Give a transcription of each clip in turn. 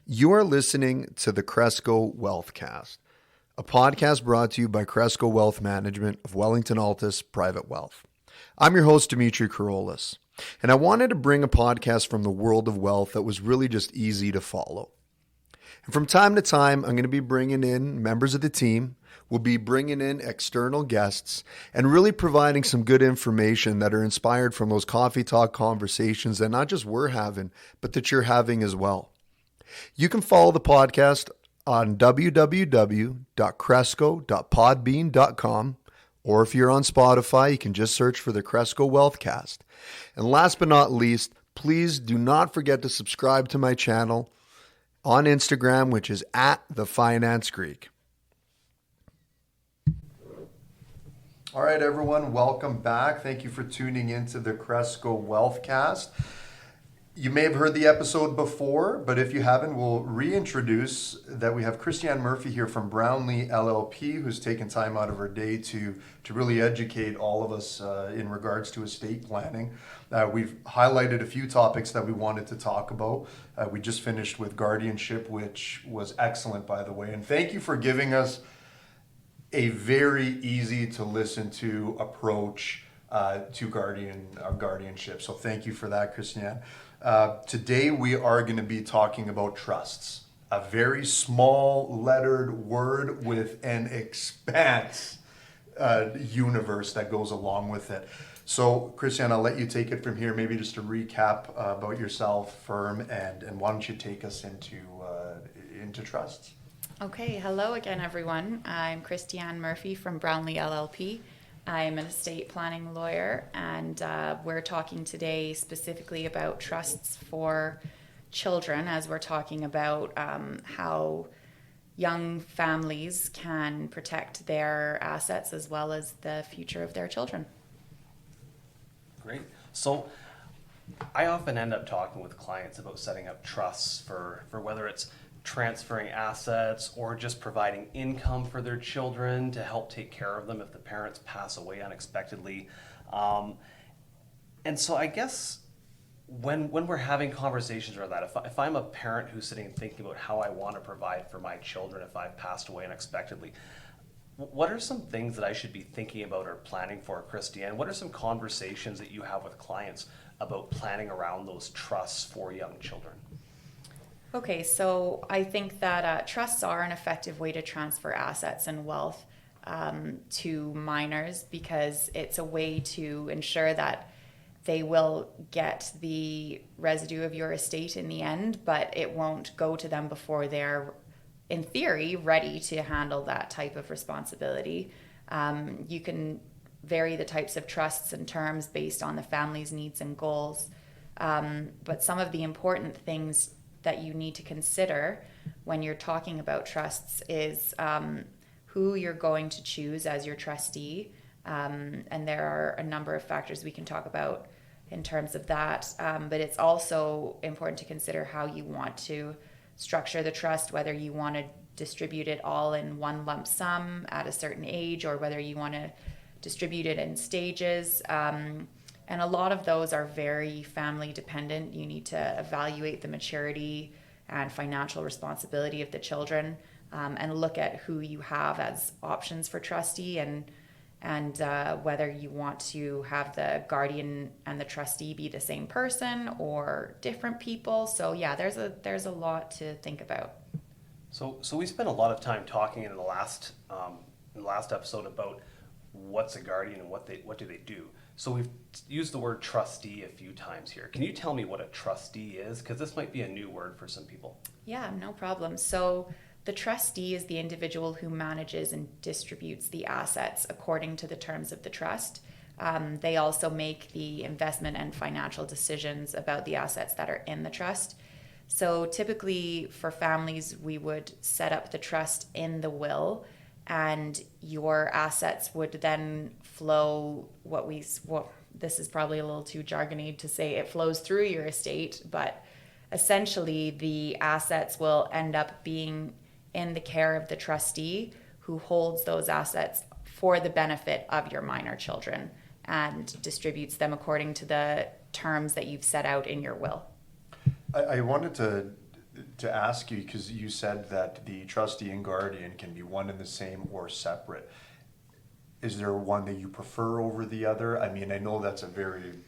You are listening to the Cresco WealthCast, a podcast brought to you by Cresco Wealth Management of Wellington Altus Private Wealth. I'm your host, Dimitri, and I wanted to bring a podcast from the world of wealth that was really just easy to follow. And from time to time, I'm going to be bringing in members of the team. We'll be bringing in external guests and really providing some good information that are inspired from those coffee talk conversations that not just we're having, but that you're having as well. You can follow the podcast on www.cresco.podbean.com, or if you're on Spotify, you can just search for the Cresco WealthCast. And last but not least, please do not forget to subscribe to my channel on Instagram, which is @TheFinanceGreek. All right, everyone, welcome back. Thank you for tuning into the Cresco WealthCast. You may have heard the episode before, but if you haven't, we'll reintroduce that we have Christianne Murphy here from Brownlee LLP, who's taken time out of her day to really educate all of us in regards to estate planning. We've highlighted a few topics that we wanted to talk about. We just finished with guardianship, which was excellent, by the way. And thank you for giving us a very easy to listen to approach to guardianship. So thank you for that, Christianne. Today we are going to be talking about trusts, a very small lettered word with an expanse universe that goes along with it. So Christianne, I'll let you take it from here, maybe just to recap about yourself, firm, and why don't you take us into trusts. Okay, hello again, everyone. I'm Christianne Murphy from Brownlee LLP. I'm an estate planning lawyer, and we're talking today specifically about trusts for children, as we're talking about how young families can protect their assets as well as the future of their children. Great. So I often end up talking with clients about setting up trusts for whether it's transferring assets or just providing income for their children to help take care of them if the parents pass away unexpectedly. And so I guess when we're having conversations around that, if I'm a parent who's sitting and thinking about how I want to provide for my children if I've passed away unexpectedly, what are some things that I should be thinking about or planning for, Christianne? What are some conversations that you have with clients about planning around those trusts for young children? Okay, so I think that trusts are an effective way to transfer assets and wealth to minors, because it's a way to ensure that they will get the residue of your estate in the end, but it won't go to them before they're, in theory, ready to handle that type of responsibility. You can vary the types of trusts and terms based on the family's needs and goals, but some of the important things that you need to consider when you're talking about trusts is who you're going to choose as your trustee. And there are a number of factors we can talk about in terms of that. But it's also important to consider how you want to structure the trust, whether you want to distribute it all in one lump sum at a certain age, or whether you want to distribute it in stages. And a lot of those are very family dependent. You need to evaluate the maturity and financial responsibility of the children, and look at who you have as options for trustee, and whether you want to have the guardian and the trustee be the same person or different people. So yeah, there's a lot to think about. So we spent a lot of time talking in the last episode about what's a guardian and what do they do. So we've used the word trustee a few times here. Can you tell me what a trustee is? Because this might be a new word for some people. Yeah, no problem. So the trustee is the individual who manages and distributes the assets according to the terms of the trust. They also make the investment and financial decisions about the assets that are in the trust. So typically for families, we would set up the trust in the will, and your assets would then flow this is probably a little too jargony to say it flows through your estate, but essentially the assets will end up being in the care of the trustee, who holds those assets for the benefit of your minor children and distributes them according to the terms that you've set out in your will. I wanted to to ask you, because you said that the trustee and guardian can be one and the same or separate. Is there one that you prefer over the other? I mean, I know that's a very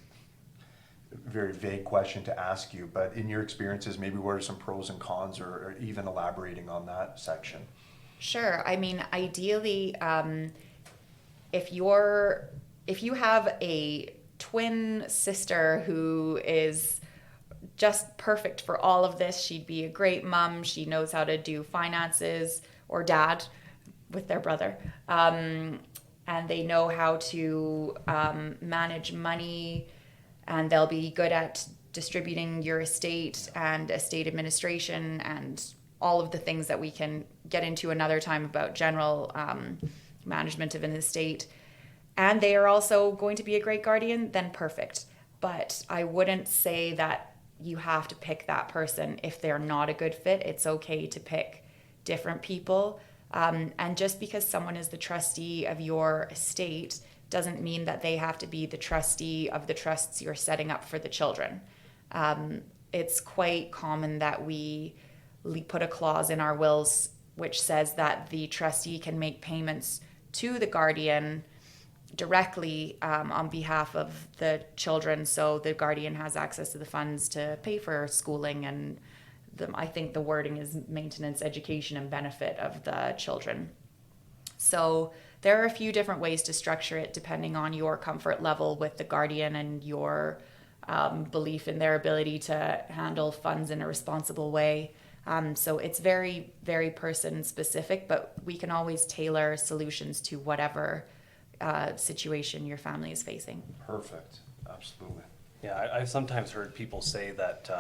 vague question to ask you, but in your experiences, maybe what are some pros and cons, or even elaborating on that section? Sure. I mean, ideally, if you have a twin sister who is just perfect for all of this, she'd be a great mom. She knows how to do finances, or dad with their brother. And they know how to manage money, and they'll be good at distributing your estate and estate administration and all of the things that we can get into another time about general management of an estate. And they are also going to be a great guardian, then perfect. But I wouldn't say that you have to pick that person if they're not a good fit. It's okay to pick different people. And just because someone is the trustee of your estate doesn't mean that they have to be the trustee of the trusts you're setting up for the children. It's quite common that we put a clause in our wills which says that the trustee can make payments to the guardian directly on behalf of the children, so the guardian has access to the funds to pay for schooling, and I think the wording is maintenance, education, and benefit of the children. So there are a few different ways to structure it depending on your comfort level with the guardian and your belief in their ability to handle funds in a responsible way. So it's very, very person specific, but we can always tailor solutions to whatever situation your family is facing. Perfect. Absolutely. Yeah, I've sometimes heard people say that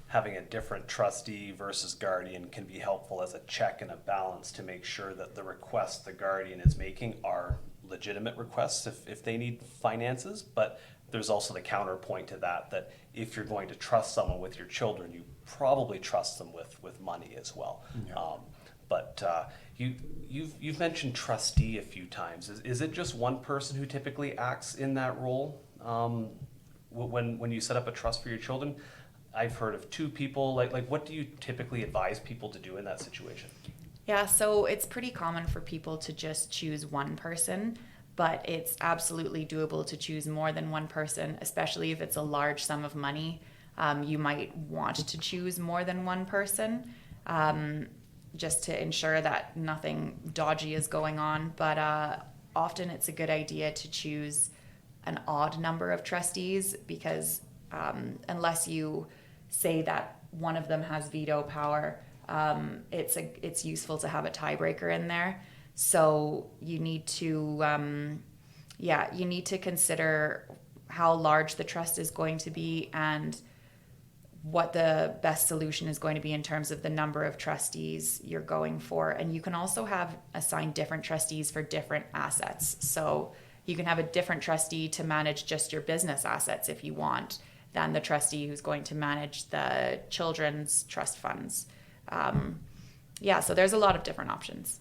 having a different trustee versus guardian can be helpful as a check and a balance to make sure that the requests the guardian is making are legitimate requests if they need finances. But there's also the counterpoint to that if you're going to trust someone with your children, you probably trust them with money as well. Yeah. But you've mentioned trustee a few times. Is it just one person who typically acts in that role when you set up a trust for your children? I've heard of two people. Like what do you typically advise people to do in that situation? Yeah, so it's pretty common for people to just choose one person, but it's absolutely doable to choose more than one person, especially if it's a large sum of money. You might want to choose more than one person just to ensure that nothing dodgy is going on. But often it's a good idea to choose an odd number of trustees because unless you say that one of them has veto power, it's useful to have a tiebreaker in there. So you need to consider how large the trust is going to be and what the best solution is going to be in terms of the number of trustees you're going for. And you can also have assigned different trustees for different assets. So you can have a different trustee to manage just your business assets if you want, than the trustee who's going to manage the children's trust funds. So there's a lot of different options.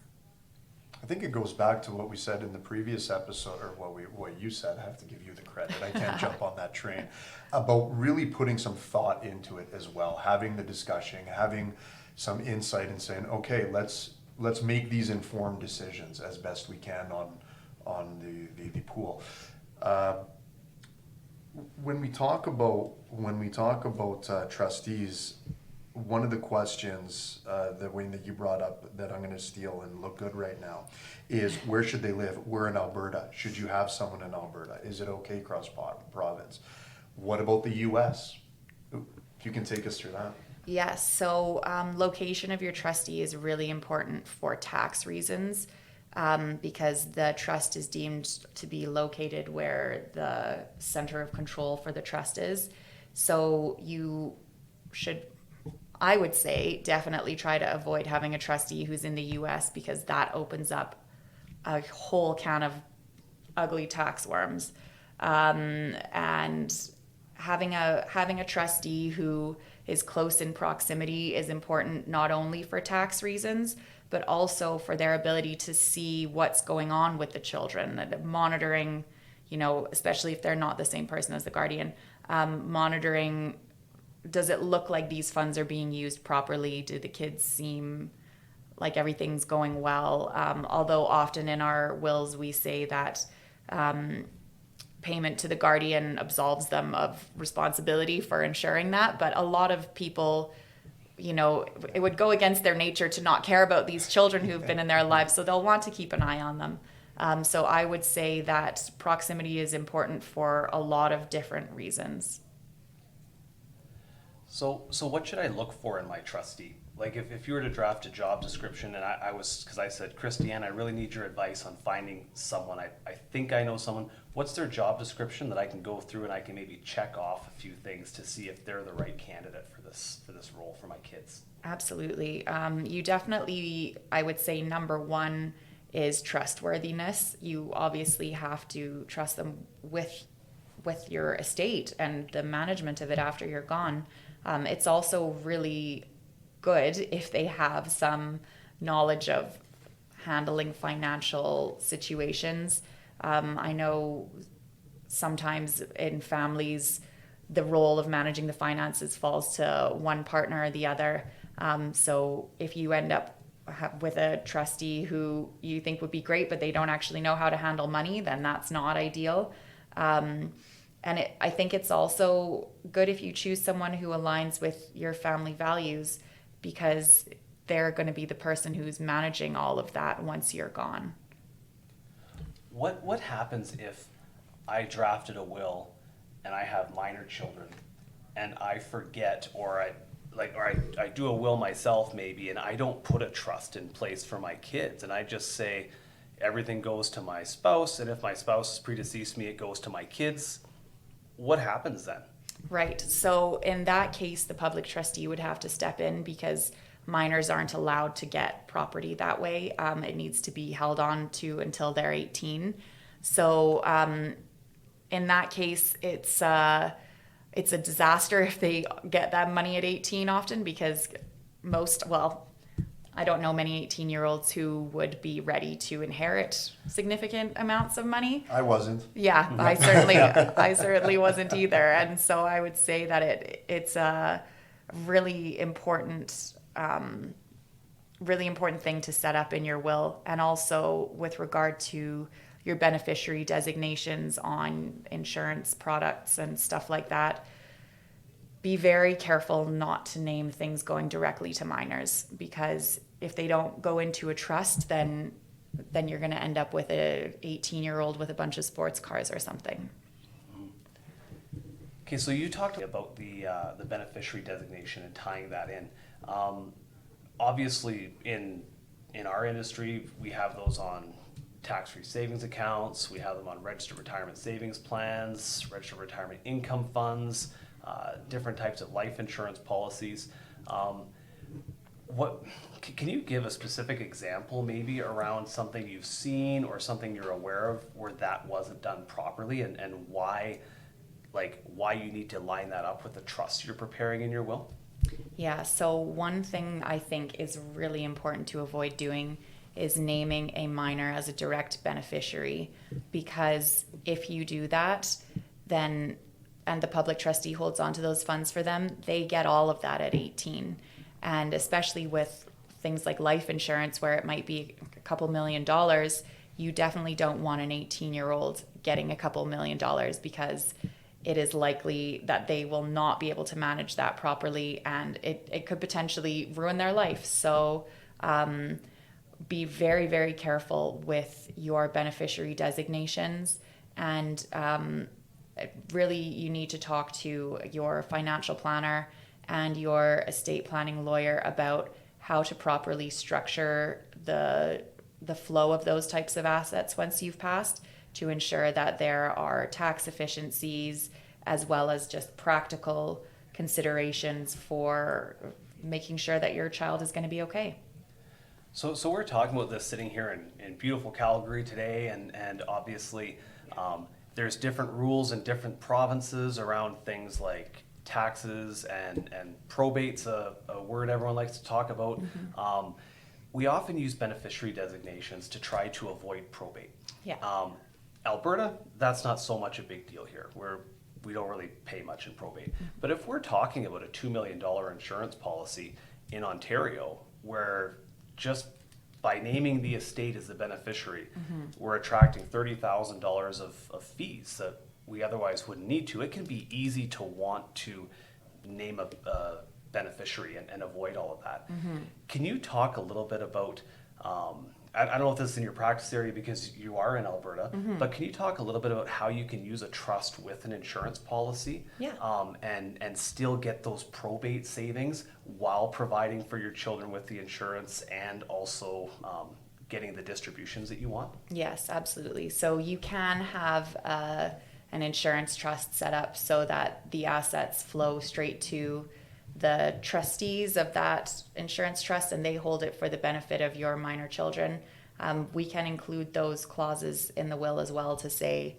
I think it goes back to what we said in the previous episode, or what you said. I have to give you the credit. I can't jump on that train. About really putting some thought into it as well, having the discussion, having some insight, and saying, okay, let's make these informed decisions as best we can on the pool. When we talk about trustees, one of the questions, the way that you brought up that I'm going to steal and look good right now, is where should they live? We're in Alberta. Should you have someone in Alberta? Is it okay cross province? What about the U.S.? If you can take us through that. Yes, so location of your trustee is really important for tax reasons because the trust is deemed to be located where the center of control for the trust is. So you should, I would say, definitely try to avoid having a trustee who's in the U.S. because that opens up a whole can of ugly tax worms. And having a trustee who is close in proximity is important not only for tax reasons, but also for their ability to see what's going on with the children, and monitoring, especially if they're not the same person as the guardian, monitoring does it look like these funds are being used properly? Do the kids seem like everything's going well? Although often in our wills we say that payment to the guardian absolves them of responsibility for ensuring that, but a lot of people, you know, it would go against their nature to not care about these children who've been in their lives, so they'll want to keep an eye on them. So I would say that proximity is important for a lot of different reasons. So what should I look for in my trustee? Like if you were to draft a job description and I was, because I said, Christianne, I really need your advice on finding someone. I think I know someone. What's their job description that I can go through and I can maybe check off a few things to see if they're the right candidate for this role for my kids? Absolutely. You definitely, I would say number one is trustworthiness. You obviously have to trust them with your estate and the management of it after you're gone. It's also really good if they have some knowledge of handling financial situations. I know sometimes in families, the role of managing the finances falls to one partner or the other. So if you end up with a trustee who you think would be great, but they don't actually know how to handle money, then that's not ideal. I think it's also good if you choose someone who aligns with your family values, because they're going to be the person who's managing all of that once you're gone. What happens if I drafted a will and I have minor children and I forget, or I do a will myself maybe, and I don't put a trust in place for my kids, and I just say everything goes to my spouse, and if my spouse predeceased me, it goes to my kids. What happens then? Right. So in that case, the public trustee would have to step in, because minors aren't allowed to get property that way. It needs to be held on to until they're 18. So in that case, it's a disaster if they get that money at 18 often, because I don't know many 18-year-olds who would be ready to inherit significant amounts of money. I wasn't. Yeah, I certainly wasn't either. And so I would say that it's a really important thing to set up in your will. And also with regard to your beneficiary designations on insurance products and stuff like that, be very careful not to name things going directly to minors, because if they don't go into a trust, then you're going to end up with a 18-year-old with a bunch of sports cars or something. Okay, so you talked about the beneficiary designation and tying that in. Obviously, in our industry, we have those on tax-free savings accounts. We have them on registered retirement savings plans, registered retirement income funds, different types of life insurance policies. Can you give a specific example maybe around something you've seen or something you're aware of where that wasn't done properly, and why you need to line that up with the trust you're preparing in your will? Yeah, so one thing I think is really important to avoid doing is naming a minor as a direct beneficiary, because if you do that, then, and the public trustee holds on to those funds for them, they get all of that at 18. And especially with things like life insurance, where it might be a couple $1 million, you definitely don't want an 18-year-old getting a couple $1 million, because it is likely that they will not be able to manage that properly, and it could potentially ruin their life. So be very, very careful with your beneficiary designations, and really you need to talk to your financial planner and your estate planning lawyer about how to properly structure the flow of those types of assets once you've passed, to ensure that there are tax efficiencies as well as just practical considerations for making sure that your child is going to be okay. So we're talking about this sitting here in beautiful Calgary today, and obviously there's different rules in different provinces around things like taxes, and probate's a word everyone likes to talk about. Mm-hmm. We often use beneficiary designations to try to avoid probate. Yeah. Alberta, that's not so much a big deal here. we don't really pay much in probate. But if we're talking about a $2 million insurance policy in Ontario, where just by naming the estate as the beneficiary, we're attracting $30,000 of fees that we otherwise wouldn't need to, it can be easy to want to name a beneficiary and avoid all of that. Can you talk a little bit about, I don't know if this is in your practice area because you are in Alberta, but can you talk a little bit about how you can use a trust with an insurance policy, Yeah. and still get those probate savings while providing for your children with the insurance and also getting the distributions that you want? Yes, absolutely. So you can have an insurance trust set up so that the assets flow straight to the trustees of that insurance trust, and they hold it for the benefit of your minor children. We can include those clauses in the will as well to say,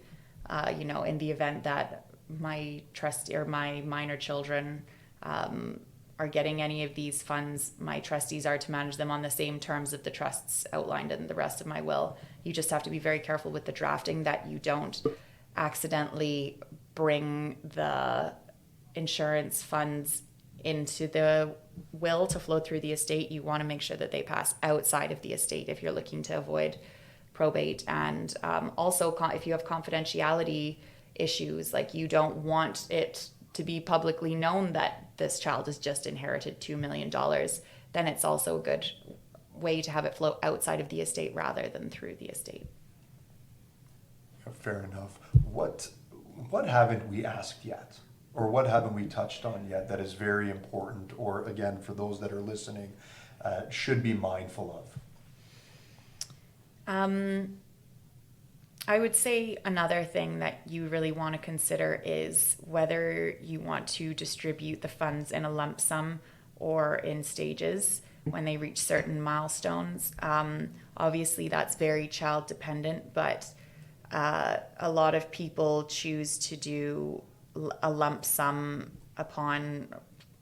in the event that my trustee or my minor children are getting any of these funds, my trustees are to manage them on the same terms of the trusts outlined in the rest of my will. You just have to be very careful with the drafting that you don't accidentally bring the insurance funds into the will to flow through the estate. You want to make sure that they pass outside of the estate if you're looking to avoid probate. And also, if you have confidentiality issues, like you don't want it to be publicly known that this child has just inherited $2 million, then it's also a good way to have it flow outside of the estate rather than through the estate. Fair enough. What haven't we asked yet? Or what haven't we touched on yet that is very important, or again, for those that are listening, should be mindful of? I would say another thing that you really want to consider is whether you want to distribute the funds in a lump sum or in stages when they reach certain milestones. Obviously, that's very child dependent, but a lot of people choose to do a lump sum upon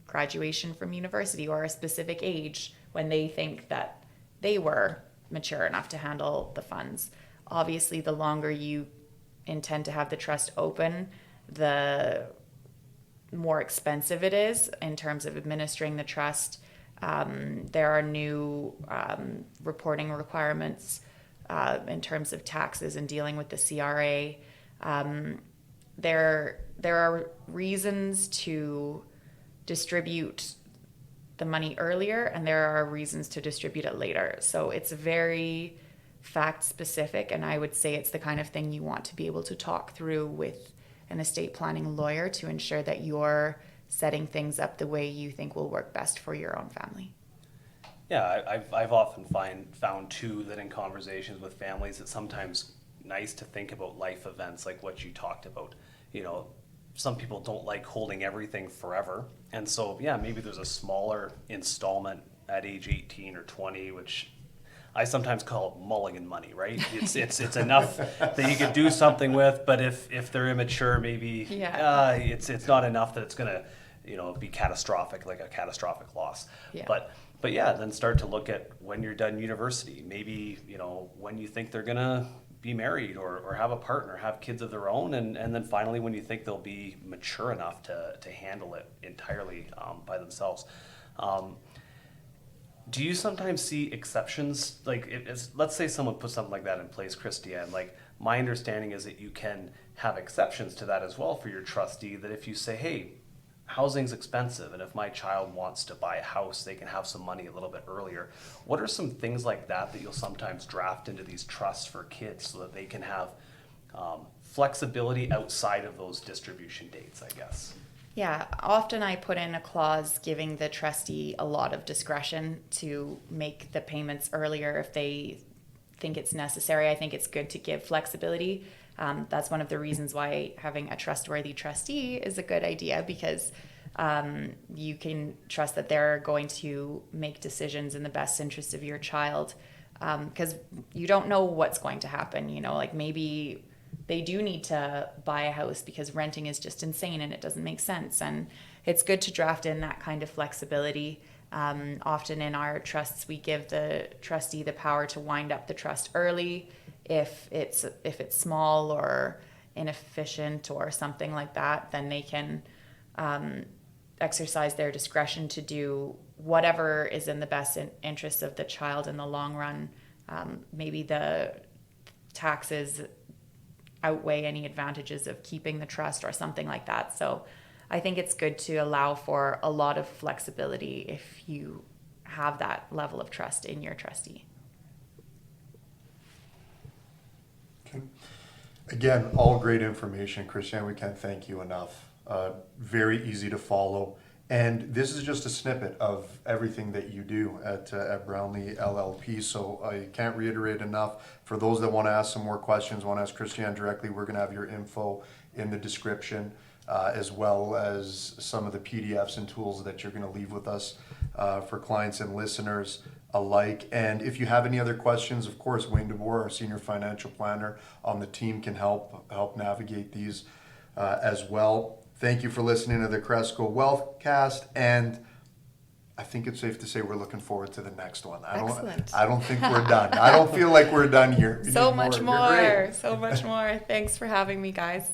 graduation from university or a specific age when they think that they were mature enough to handle the funds. Obviously, the longer you intend to have the trust open, the more expensive it is in terms of administering the trust. There are new reporting requirements in terms of taxes and dealing with the CRA. There are reasons to distribute the money earlier, and there are reasons to distribute it later. So it's very fact specific, and I would say it's the kind of thing you want to be able to talk through with an estate planning lawyer to ensure that you're setting things up the way you think will work best for your own family. Yeah, I've often found too that in conversations with families, it's sometimes nice to think about life events like what you talked about. Some people don't like holding everything forever, and so maybe there's a smaller installment at age 18 or 20, which I sometimes call mulligan money, right? It's enough that you could do something with, but if they're immature, maybe it's not enough that it's gonna be catastrophic, like a catastrophic loss. Yeah. But then start to look at when you're done university, maybe when you think they're gonna be married or have a partner, have kids of their own, and then finally when you think they'll be mature enough to handle it entirely by themselves. Do you sometimes see exceptions? Like, let's say someone puts something like that in place, Christianne. Like, my understanding is that you can have exceptions to that as well for your trustee, that if you say, hey, housing's expensive, and if my child wants to buy a house, they can have some money a little bit earlier. What are some things like that you'll sometimes draft into these trusts for kids so that they can have flexibility outside of those distribution dates, I guess? Yeah, often I put in a clause giving the trustee a lot of discretion to make the payments earlier if they think it's necessary. I think it's good to give flexibility. That's one of the reasons why having a trustworthy trustee is a good idea, because you can trust that they're going to make decisions in the best interest of your child, because you don't know what's going to happen. Like maybe they do need to buy a house because renting is just insane and it doesn't make sense. And it's good to draft in that kind of flexibility. Often in our trusts, we give the trustee the power to wind up the trust early if it's small, or inefficient or something like that, then they can exercise their discretion to do whatever is in the best interest of the child in the long run. Maybe the taxes outweigh any advantages of keeping the trust or something like that. So I think it's good to allow for a lot of flexibility if you have that level of trust in your trustee. Okay. Again, all great information, Christianne. We can't thank you enough. Very easy to follow. And this is just a snippet of everything that you do at Brownlee LLP. So I can't reiterate enough. For those that want to ask some more questions, want to ask Christianne directly, we're going to have your info in the description, as well as some of the PDFs and tools that you're going to leave with us for clients and listeners alike. And if you have any other questions, of course, Wayne DeBoer, our senior financial planner on the team, can help navigate these as well. Thank you for listening to the Cresco WealthCast, and I think it's safe to say we're looking forward to the next one. Excellent. I don't think we're done. I don't feel like we're done here. We So need much You're more. great. So much more. Thanks for having me, guys.